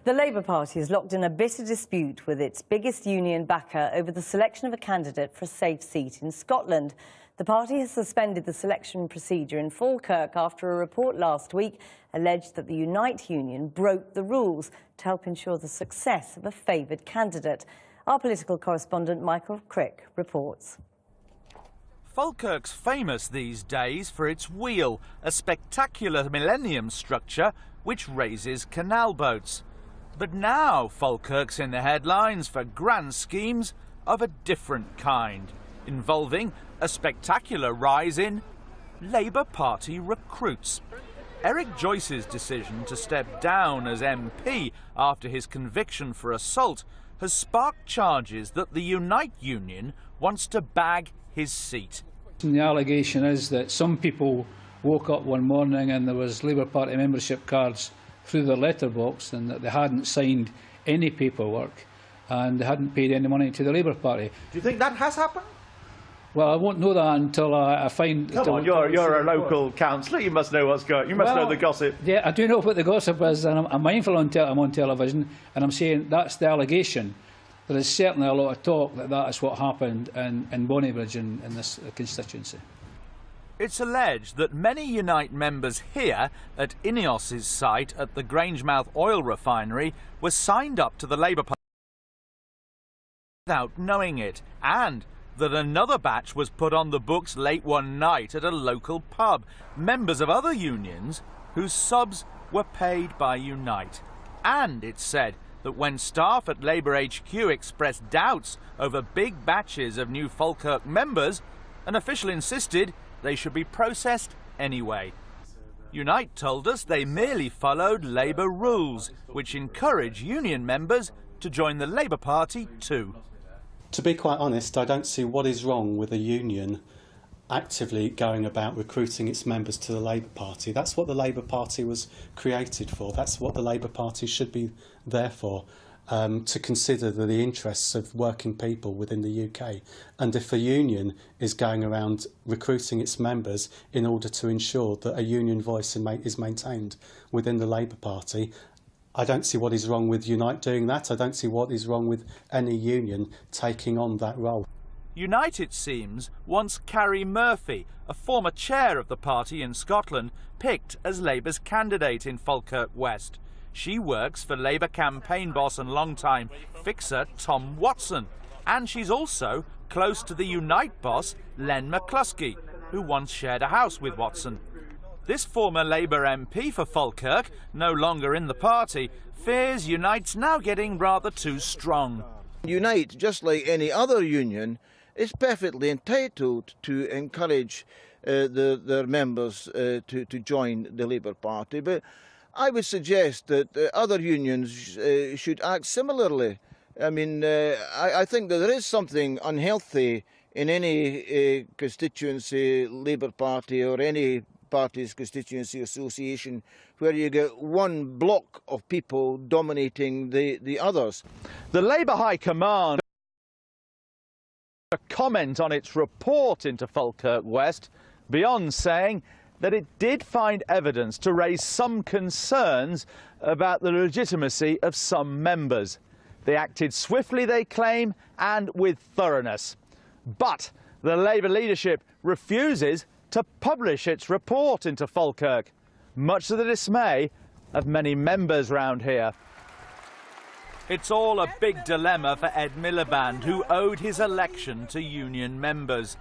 The Labour Party is locked in a bitter dispute with its biggest union backer over the selection of a candidate for a safe seat in Scotland. The party has suspended the selection procedure in Falkirk after a report last week alleged that the Unite union broke the rules to help ensure the success of a favoured candidate. Our political correspondent Michael Crick reports. Falkirk's famous these days for its wheel, a spectacular millennium structure which raises canal boats. But now Falkirk's in the headlines for grand schemes of a different kind, involving a spectacular rise in Labour Party recruits. Eric Joyce's decision to step down as MP after his conviction for assault has sparked charges that the Unite union wants to bag his seat. The allegation is that some people woke up one morning and there was Labour Party membership cards through their letterbox and that they hadn't signed any paperwork and they hadn't paid any money to the Labour Party. Do you think that has happened? Well, I won't know that until I find... Come on, you're a local councillor, you must know what's going... You must know the gossip. Yeah, I do know what the gossip is, and I'm mindful I'm on television, and I'm saying that's the allegation. There is certainly a lot of talk that that is what happened in Bonnybridge in this constituency. It's alleged that many Unite members here at Ineos's site at the Grangemouth oil refinery were signed up to the Labour Party without knowing it, and that another batch was put on the books late one night at a local pub, members of other unions whose subs were paid by Unite. And it's said that when staff at Labour HQ expressed doubts over big batches of new Falkirk members, an official insisted they should be processed anyway. Unite told us they merely followed Labour rules, which encourage union members to join the Labour Party too. To be quite honest, I don't see what is wrong with a union actively going about recruiting its members to the Labour Party. That's what the Labour Party was created for. That's what the Labour Party should be there for, to consider the interests of working people within the UK. And if a union is going around recruiting its members in order to ensure that a union voice is maintained within the Labour Party, I don't see what is wrong with Unite doing that. I don't see what is wrong with any union taking on that role. Unite, it seems, wants Carrie Murphy, a former chair of the party in Scotland, picked as Labour's candidate in Falkirk West. She works for Labour campaign boss and long-time fixer Tom Watson, and she's also close to the Unite boss Len McCluskey, who once shared a house with Watson. This former Labour MP for Falkirk, no longer in the party, fears Unite's now getting rather too strong. Unite, just like any other union, is perfectly entitled to encourage their members to join the Labour Party, but I would suggest that other unions should act similarly. I mean, I think that there is something unhealthy in any constituency Labour Party or any party's constituency association where you get one block of people dominating the others. The Labour High Command a comment on its report into Falkirk West, beyond saying that it did find evidence to raise some concerns about the legitimacy of some members. They acted swiftly, they claim, and with thoroughness. But the Labour leadership refuses to publish its report into Falkirk, much to the dismay of many members round here. It's all a big dilemma for Ed Miliband, who owed his election to union members.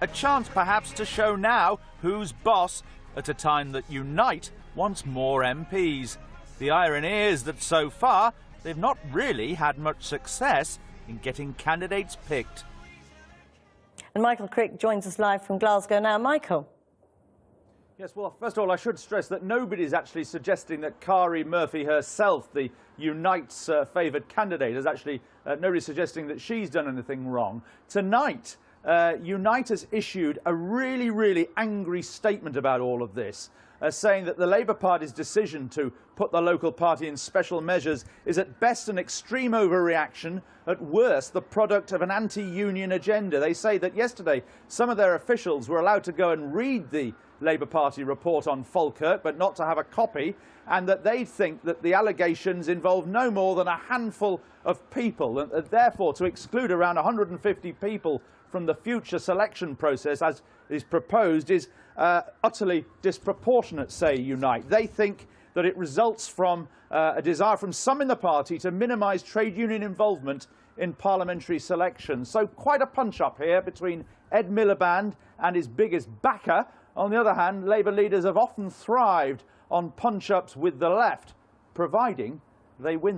A chance perhaps to show now who's boss at a time that Unite wants more MPs. The irony is that so far they've not really had much success in getting candidates picked. And Michael Crick joins us live from Glasgow now. Michael. Yes, well, first of all, I should stress that nobody's actually suggesting that Carrie Murphy herself, the Unite's favoured candidate, is actually nobody's suggesting that she's done anything wrong. Tonight, Unite has issued a really angry statement about all of this, saying that the Labour Party's decision to put the local party in special measures is at best an extreme overreaction, at worst the product of an anti-union agenda. They say that yesterday some of their officials were allowed to go and read the Labour Party report on Falkirk, but not to have a copy, and that they think that the allegations involve no more than a handful of people, and therefore to exclude around 150 people from the future selection process, as is proposed, is utterly disproportionate, say Unite. They think that it results from a desire from some in the party to minimise trade union involvement in parliamentary selections. So quite a punch-up here between Ed Miliband and his biggest backer. On the other hand, Labour leaders have often thrived on punch-ups with the left, providing they win.